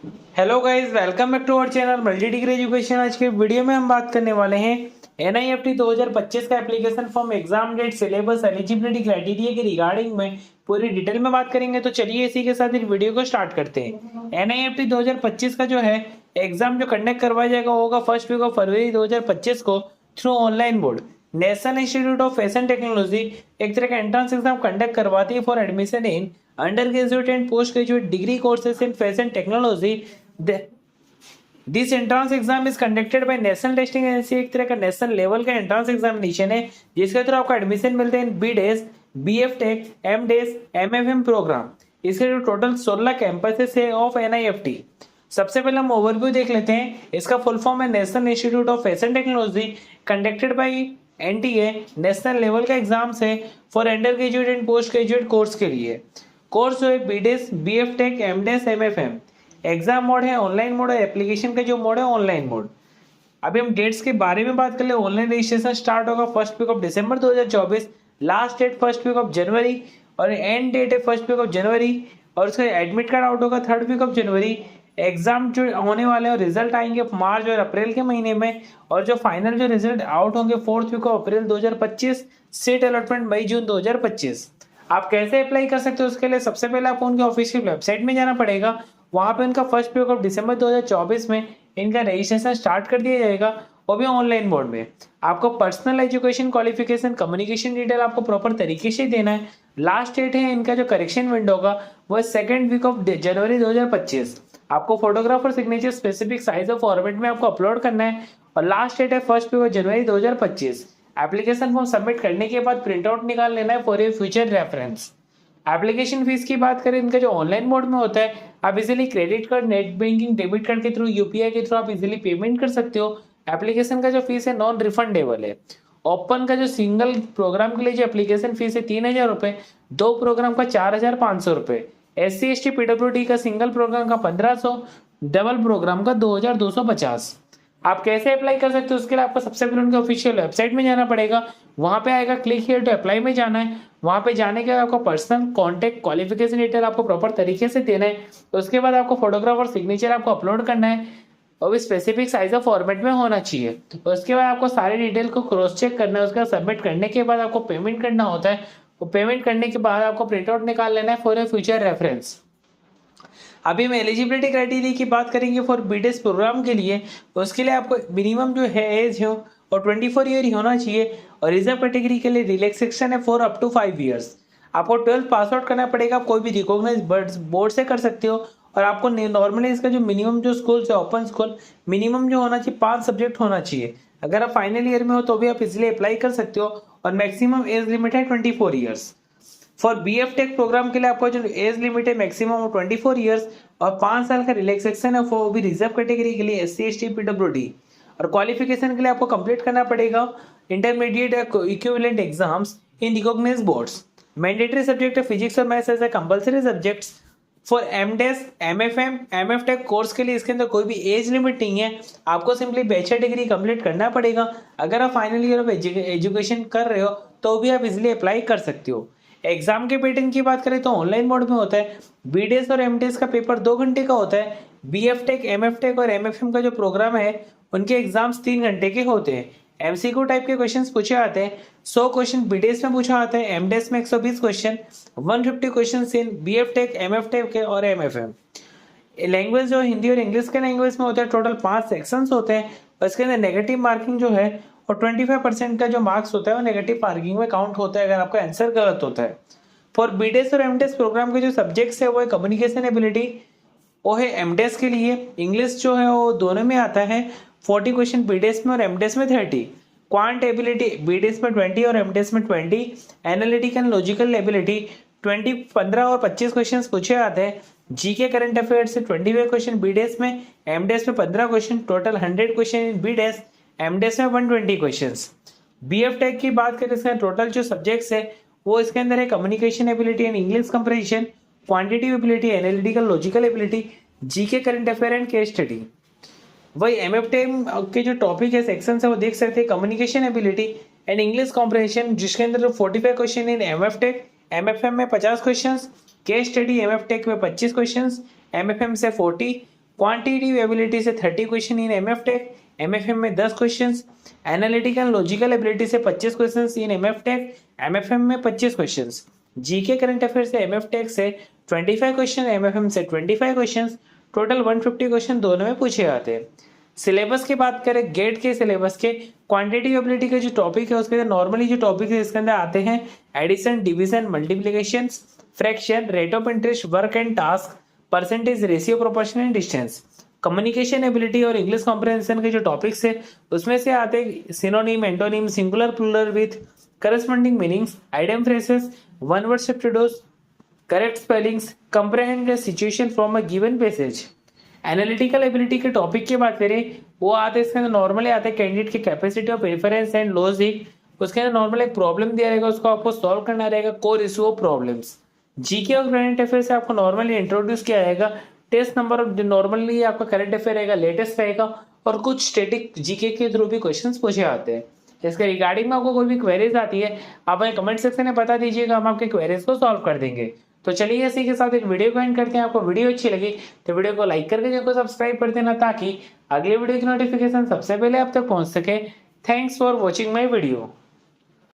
Hello guys, welcome back to our channel multi degree education. आज के video में हम बात करने वाले हैं एनआईएफटी 2025 का application form, exam date, syllabus, eligibility criteria के रिगार्डिंग में पूरी डिटेल में बात करेंगे। तो चलिए इसी के साथ इस वीडियो को स्टार्ट करते हैं। एनआईएफटी 2025 का जो है एग्जाम जो कंडक्ट करवाया जाएगा होगा फर्स्ट वीक ऑफ फरवरी 2025 को through online board. National Institute of Fashion technology एक तरह का एंट्रेंस एग्जाम कंडक्ट करवाती है for admission in under graduate and post graduate degree courses in fashion technology. This entrance exam is conducted by national testing agency. एक तरह का national level का entrance examination है जिसके थ्रू आपको एडमिशन मिलते हैं इन BDes, B F tech, M Des, MFM programme. इसके जो टोटल 16 कैंपसेस है ऑफ एनआईएफटी। सबसे पहले हम ओवरव्यू देख लेते हैं। इसका फुल फॉर्म है National Institute of Fashion Technology, conducted by NTA. National level का एग्जाम्स है for undergraduate and postgraduate course के लिए। कोर्स जो है B Des, B F tech, M Des, MFM. Exam mode है ऑनलाइन मोड, और एप्लीकेशन का जो मोड है ऑनलाइन मोड। अभी हम डेट्स के बारे में बात कर ले। ऑनलाइन रजिस्ट्रेशन स्टार्ट होगा फर्स्ट वीक ऑफ दिसंबर 2024, last date first week of जनवरी, और एंड डेट है फर्स्ट वीक ऑफ जनवरी। और उसका एडमिट कार्ड आउट होगा थर्ड वीक ऑफ जनवरी। एग्जाम जो होने वाले हैं रिजल्ट आएंगे मार्च और अप्रैल के महीने में, और जो फाइनल जो रिजल्ट आउट होंगे fourth week of April 2025। Seat allotment May June 2025। आप कैसे अप्लाई कर सकते हो उसके लिए सबसे पहले आपको उनके ऑफिशियल वेबसाइट में जाना पड़ेगा। वहाँ पे उनका फर्स्ट वीक ऑफ दिसंबर 2024 में इनका रजिस्ट्रेशन स्टार्ट कर दिया जाएगा, वो भी ऑनलाइन मोड में। आपको personal education qualification communication detail आपको प्रॉपर तरीके से देना है। लास्ट डेट है इनका जो करेक्शन विंडो का वो सेकंड वीक ऑफ जनवरी 2025। आपको फोटोग्राफ और सिग्नेचर स्पेसिफिक साइज और फॉर्मेट में आपको अपलोड करना है, और लास्ट डेट है फर्स्ट वीक ऑफ जनवरी 2025। एप्लीकेशन फॉर्म सबमिट करने के बाद प्रिंट आउट निकाल लेना है for your future reference. Application fee की बात करें, इनका जो ऑनलाइन मोड में होता है आप easily credit card, net banking, debit card के थ्रू, यूपीआई के थ्रू आप इजीली पेमेंट कर सकते हो। एप्लीकेशन का जो फीस है नॉन रिफंडेबल है। ओपन का जो सिंगल प्रोग्राम के लिए जो एप्लीकेशन फीस है 3000 रुपए, दो प्रोग्राम का 4500 रुपए, SC ST PWD का सिंगल प्रोग्राम का 1500, डबल प्रोग्राम का 2250। आप कैसे अप्लाई कर सकते हो उसके लिए आपको सबसे पहले उनके ऑफिशियल वेबसाइट में जाना पड़ेगा। वहां पे आएगा क्लिक हियर टू अप्लाई में जाना है। वहां पे जाने के बाद आपको पर्सनल कॉन्टेक्ट क्वालिफिकेशन डिटेल आपको प्रॉपर तरीके से देना है। उसके बाद आपको फोटोग्राफ और सिग्नेचर आपको अपलोड करना है, और भी स्पेसिफिक साइज ऑफ फॉर्मेट में होना चाहिए। उसके बाद आपको सारी डिटेल को क्रॉस चेक करना है। उसका सबमिट करने के बाद आपको पेमेंट करना होता है। वो पेमेंट करने के बाद आपको प्रिंट आउट निकाल लेना है फॉर ए फ्यूचर रेफरेंस। अभी हम एलिजिबिलिटी क्राइटेरिया की बात करेंगे फॉर बीटेस प्रोग्राम के लिए। उसके लिए आपको मिनिमम जो है एज हो और 24 ईयर ही होना चाहिए, और रिजर्व कैटेगरी के लिए रिलैक्सेशन है फॉर अप टू 5 ईयर्स। आपको 12th पास आउट करना पड़ेगा, कोई भी रिकॉग्नाइज बोर्ड से कर सकते हो। और आपको नॉर्मली इसका जो मिनिमम जो स्कूल से ओपन स्कूल मिनिमम जो होना चाहिए 5 सब्जेक्ट होना चाहिए। अगर आप फाइनल ईयर में हो तो भी आप इसलिए अप्लाई कर सकते हो, और मैक्सिमम एज लिमिट है 24 years. For BF tech program के लिए आपको जो एज लिमिट है मैक्सिमम 24 ईयर्स, और 5 साल का रिलैक्सेशन है वो भी रिजर्व कैटेगरी के लिए SC ST PWD। और क्वालिफिकेशन के लिए आपको कंप्लीट करना पड़ेगा intermediate equivalent exams in recognize boards. Mandatory subject है फिजिक्स और maths as a compulsory subjects. For M Des, MFM, MF Tech course के लिए इसके अंदर कोई भी एज लिमिट नहीं है। आपको सिंपली बैचलर डिग्री कंप्लीट करना पड़ेगा। अगर आप फाइनल ईयर ऑफ एजुकेशन कर रहे हो तो भी आप इजिली अप्लाई कर सकते हो। एग्जाम के पैटर्न की बात करें तो ऑनलाइन मोड में होता है। बीडेस और एमडेस का पेपर 2 घंटे का होता है। बीएफटेक, एमएफटेक और एमएफएम का जो प्रोग्राम है उनके एग्जाम्स 3 घंटे के होते हैं। एमसीक्यू टाइप के क्वेश्चंस पूछे आते हैं। 100 क्वेश्चन बीडेस में पूछा आता है, एमडेस में 120 क्वेश्चन, 150 क्वेश्चन इन बीएफटेक, एमएफटेक के और एमएफएम। लैंग्वेज जो हिंदी और इंग्लिश के लैंग्वेज में होता है। टोटल 5 सेक्शंस होते हैं, और इसके अंदर नेगेटिव मार्किंग जो है और 25% का जो मार्क्स होता है वो नेगेटिव मार्किंग में काउंट होता है अगर आपका आंसर गलत होता है। फॉर बीडेस और एमडेस प्रोग्राम के जो सब्जेक्ट्स है वो है कम्युनिकेशन एबिलिटी, वो है एमडेस के लिए। इंग्लिश जो है वो दोनों में आता है। 40 क्वेश्चन बीडेस में और एमडेस में 30। क्वांट एबिलिटी बीडेस में 20 और एमडेस में 20। एनालिटिकल लॉजिकल एबिलिटी 15 और 25 क्वेश्चन पूछे आते हैं। जीके करंट अफेयर से 25 क्वेश्चन बीडेस में, एमडेस में 15 question, total 100 question in B Des, M Des में 120 क्वेश्चंस। बीएफ टेक की बात करें इसका टोटल जो सब्जेक्ट्स है वो इसके अंदर है communication ability and English compression, quantitative ability, analytical logical ability, GK current affair and case study. वही एमएफ टेक के जो टॉपिक है सेक्शन है वो देख सकते हैं communication ability and English comprehension, जिसके अंदर 45 question in MF tech, MFM में 50 question, case study MF tech में 25 क्वेश्चन, एमएफएम से 40, क्वांटिटेटिव एबिलिटी से 30 question in MF tech, MFM में 10 क्वेश्चंस, एनालिटिकल लॉजिकल एबिलिटी से 25 questions in MF tech, MFM में 25 questions, GK current affair से MF take से 25 question, MFM से 25 questions, total 150 question दोनों में पूछे जाते हैं। सिलेबस की बात करें, गेट के सिलेबस के क्वांटिटेटिव एबिलिटी के जो टॉपिक है उसके अंदर नॉर्मली जो टॉपिक है इसके अंदर आते हैं addition, division, multiplication, fraction, rate of interest, work and task, percentage, ratio, proportion and distance. Communication ability और इंग्लिश कॉम्प्रिहेंशन के जो टॉपिक्स है उसमें से आते हैं synonym, antonym, singular, plural with corresponding meanings, idiom phrases, one word substitutes, correct spellings, comprehend the situation from a given passage. Analytical ability के topic की बात करें वो आते हैं इसके अंदर नॉर्मली आते हैं कैंडिडेट की capacity of reference and logic, उसके अंदर नॉर्मल एक प्रॉब्लम दिया रहेगा उसको आपको सॉल्व करना रहेगा, core issue of problems. GK और करंट अफेयर से आपको नॉर्मली इंट्रोड्यूस किया जाएगा, टेस्ट नंबर नॉर्मली आपका करंट अफेयर रहेगा, लेटेस्ट रहेगा और कुछ स्टैटिक जीके के थ्रू भी क्वेश्चंस पूछे आते हैं। इसके रिगार्डिंग में आपको कोई भी क्वेरीज आती है आप हमें कमेंट सेक्शन में बता दीजिएगा, हम आपके क्वेरीज को सॉल्व कर देंगे। तो चलिए इसी के साथ एक वीडियो को एंड करते हैं। आपको वीडियो अच्छी लगी तो वीडियो को लाइक करके चैनल को सब्सक्राइब कर देना ताकि अगले वीडियो की नोटिफिकेशन सबसे पहले आप तक पहुंच सके। Thanks for watching my video.